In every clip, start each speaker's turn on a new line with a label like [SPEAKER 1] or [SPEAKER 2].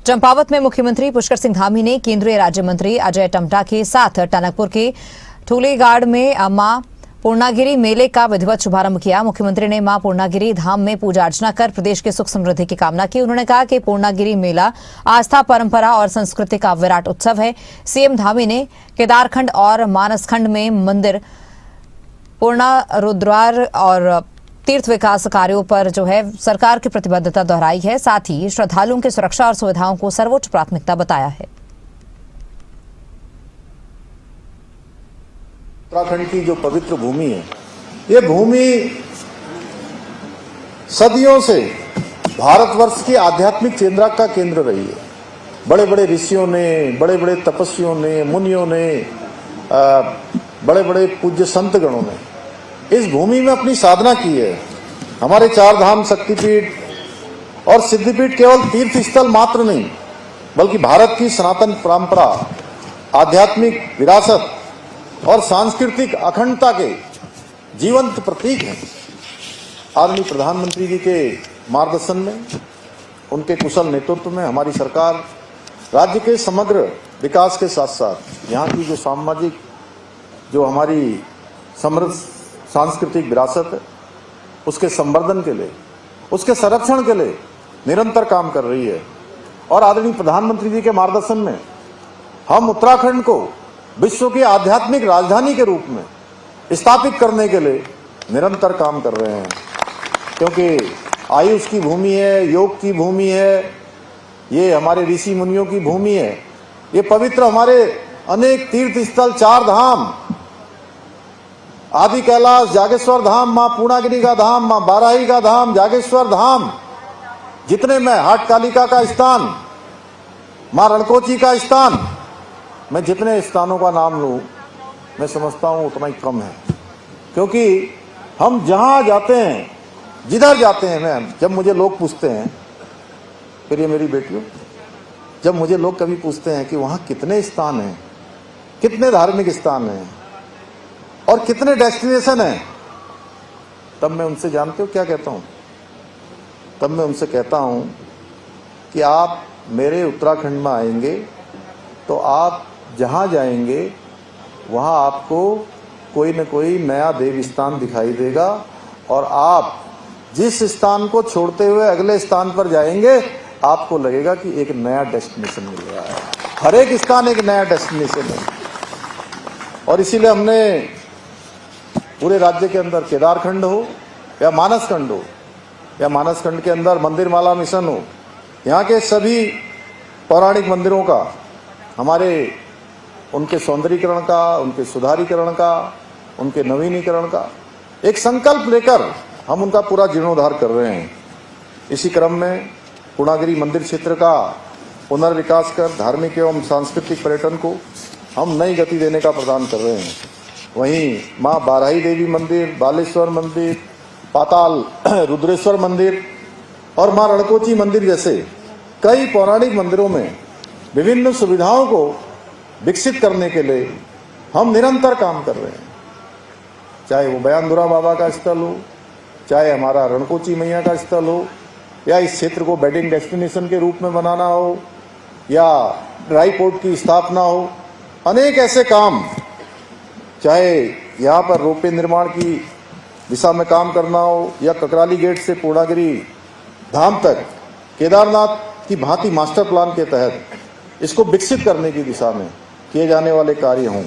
[SPEAKER 1] चंपावत में मुख्यमंत्री पुष्कर सिंह धामी ने केंद्रीय राज्य मंत्री अजय टम्टा के साथ टनकपुर के ठूलीगाड़ में मां पूर्णागिरी मेले का विधिवत शुभारंभ किया। मुख्यमंत्री ने मां पूर्णागिरी धाम में पूजा अर्चना कर प्रदेश के सुख समृद्धि की कामना की। उन्होंने कहा कि पूर्णागिरी मेला आस्था, परंपरा और संस्कृति का विराट उत्सव है। सीएम धामी ने केदारखंड और मानसखंड में मंदिर पुनरुद्धार और तीर्थ विकास कार्यों पर सरकार की प्रतिबद्धता दोहराई है। साथ ही श्रद्धालुओं की सुरक्षा और सुविधाओं को सर्वोच्च प्राथमिकता बताया है।
[SPEAKER 2] उत्तराखंड की जो पवित्र भूमि है, ये भूमि सदियों से भारतवर्ष की आध्यात्मिक केंद्र का केंद्र रही है। बड़े बड़े ऋषियों ने, बड़े बड़े तपस्वियों ने, मुनियों ने, बड़े बड़े पूज्य संत गणों ने इस भूमि में अपनी साधना की है। हमारे चार धाम, शक्तिपीठ और सिद्धिपीठ केवल तीर्थ स्थल मात्र नहीं, बल्कि भारत की सनातन परंपरा, आध्यात्मिक विरासत और सांस्कृतिक अखंडता के जीवंत प्रतीक हैं। आदरणीय प्रधानमंत्री जी के मार्गदर्शन में, उनके कुशल नेतृत्व में हमारी सरकार राज्य के समग्र विकास के साथ साथ यहाँ की जो सामाजिक, जो हमारी समृद्ध सांस्कृतिक विरासत है, उसके संवर्धन के लिए, उसके संरक्षण के लिए निरंतर काम कर रही है। और आदरणीय प्रधानमंत्री जी के मार्गदर्शन में हम उत्तराखंड को विश्व की आध्यात्मिक राजधानी के रूप में स्थापित करने के लिए निरंतर काम कर रहे हैं। क्योंकि आयुष की भूमि है, योग की भूमि है, ये हमारे ऋषि मुनियों की भूमि है, ये पवित्र हमारे अनेक तीर्थ स्थल, चार धाम, आदि कैलाश, जागेश्वर धाम, मां पूर्णागिरी का धाम, मां बाराही का धाम, जागेश्वर धाम, जितने में हाट कालिका का स्थान, मां रणकोची का स्थान, मैं जितने स्थानों का नाम लूं, मैं समझता हूं उतना ही कम है। क्योंकि हम जहां जाते हैं, जिधर जाते हैं, मैम, जब मुझे लोग पूछते हैं, फिर ये मेरी बेटियों, जब मुझे लोग कभी पूछते हैं कि वहां कितने स्थान हैं, कितने धार्मिक स्थान हैं और कितने डेस्टिनेशन हैं, तब मैं उनसे, जानते हो क्या कहता हूं? तब मैं उनसे कहता हूं कि आप मेरे उत्तराखंड में आएंगे तो आप जहां जाएंगे वहां आपको कोई न कोई नया देव स्थान दिखाई देगा, और आप जिस स्थान को छोड़ते हुए अगले स्थान पर जाएंगे, आपको लगेगा कि एक नया डेस्टिनेशन मिल रहा है। हर एक स्थान एक नया डेस्टिनेशन है। और इसीलिए हमने पूरे राज्य के अंदर केदारखंड हो या मानसखंड हो, या मानसखंड के अंदर मंदिर माला मिशन हो, यहाँ के सभी पौराणिक मंदिरों का, हमारे उनके सौंदर्यीकरण का, उनके सुधारीकरण का, उनके नवीनीकरण का एक संकल्प लेकर हम उनका पूरा जीर्णोद्धार कर रहे हैं। इसी क्रम में पूर्णागिरी मंदिर क्षेत्र का पुनर्विकास कर धार्मिक एवं सांस्कृतिक पर्यटन को हम नई गति देने का प्रदान कर रहे हैं। वहीं मां बाराही देवी मंदिर, बालेश्वर मंदिर, पाताल रुद्रेश्वर मंदिर और मां रणकोची मंदिर जैसे कई पौराणिक मंदिरों में विभिन्न सुविधाओं को विकसित करने के लिए हम निरंतर काम कर रहे हैं। चाहे वो बयानदुरा बाबा का स्थल हो, चाहे हमारा रणकोची मैया का स्थल हो, या इस क्षेत्र को वेडिंग डेस्टिनेशन के रूप में बनाना हो, या ड्राई पोर्ट की स्थापना हो, अनेक ऐसे काम, चाहे यहाँ पर रोपवे निर्माण की दिशा में काम करना हो, या ककराली गेट से पूर्णागिरी धाम तक केदारनाथ की भांति मास्टर प्लान के तहत इसको विकसित करने की दिशा में किए जाने वाले कार्य हों।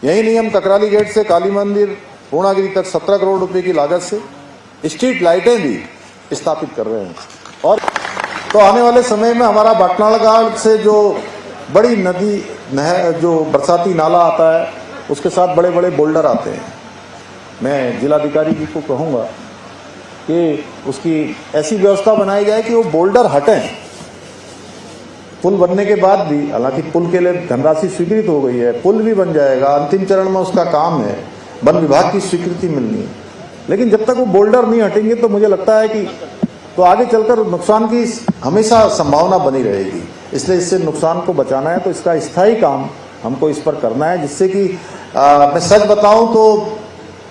[SPEAKER 2] यही नहीं, हम ककराली गेट से काली मंदिर पूर्णागिरी तक 17 करोड़ रुपए की लागत से स्ट्रीट लाइटें भी स्थापित कर रहे हैं। और तो आने वाले समय में हमारा बाटनालगढ़ से जो बड़ी नदी, नहर, जो बरसाती नाला आता है, उसके साथ बड़े बड़े बोल्डर आते हैं। मैं जिलाधिकारी जी को कहूँगा कि उसकी ऐसी व्यवस्था बनाई जाए कि वो बोल्डर हटें। पुल बनने के बाद भी, हालांकि पुल के लिए धनराशि स्वीकृत हो गई है, पुल भी बन जाएगा, अंतिम चरण में उसका काम है, वन विभाग की स्वीकृति मिलनी है, लेकिन जब तक वो बोल्डर नहीं हटेंगे तो मुझे लगता है कि तो आगे चलकर नुकसान की हमेशा संभावना बनी रहेगी। इसलिए इससे नुकसान को बचाना है, तो इसका स्थायी काम हमको इस पर करना है, जिससे कि मैं सच बताऊं तो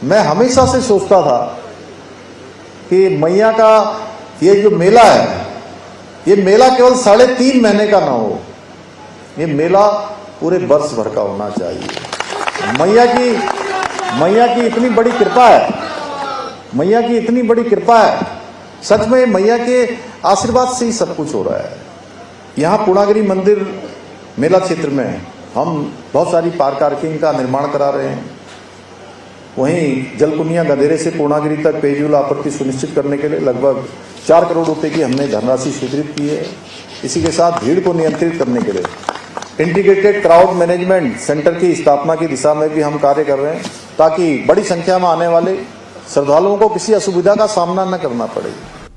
[SPEAKER 2] मैं हमेशा से सोचता था कि मैया का ये जो मेला है, ये मेला केवल 3.5 महीने का ना हो, ये मेला पूरे वर्ष भर का होना चाहिए। मैया की इतनी बड़ी कृपा है, मैया की इतनी बड़ी कृपा है, सच में मैया के आशीर्वाद से ही सब कुछ हो रहा है। यहाँ पूर्णागिरि मंदिर मेला क्षेत्र में हम बहुत सारी पार्किंग का निर्माण करा रहे हैं। वहीं जलकुनिया गधेरे से पूर्णागिरि तक पेयजल आपूर्ति सुनिश्चित करने के लिए लगभग 4 करोड़ रुपए की हमने धनराशि स्वीकृत की है। इसी के साथ भीड़ को नियंत्रित करने के लिए इंटीग्रेटेड क्राउड मैनेजमेंट सेंटर की स्थापना की दिशा में भी हम कार्य कर रहे हैं, ताकि बड़ी संख्या में आने वाले श्रद्धालुओं को किसी असुविधा का सामना न करना पड़े।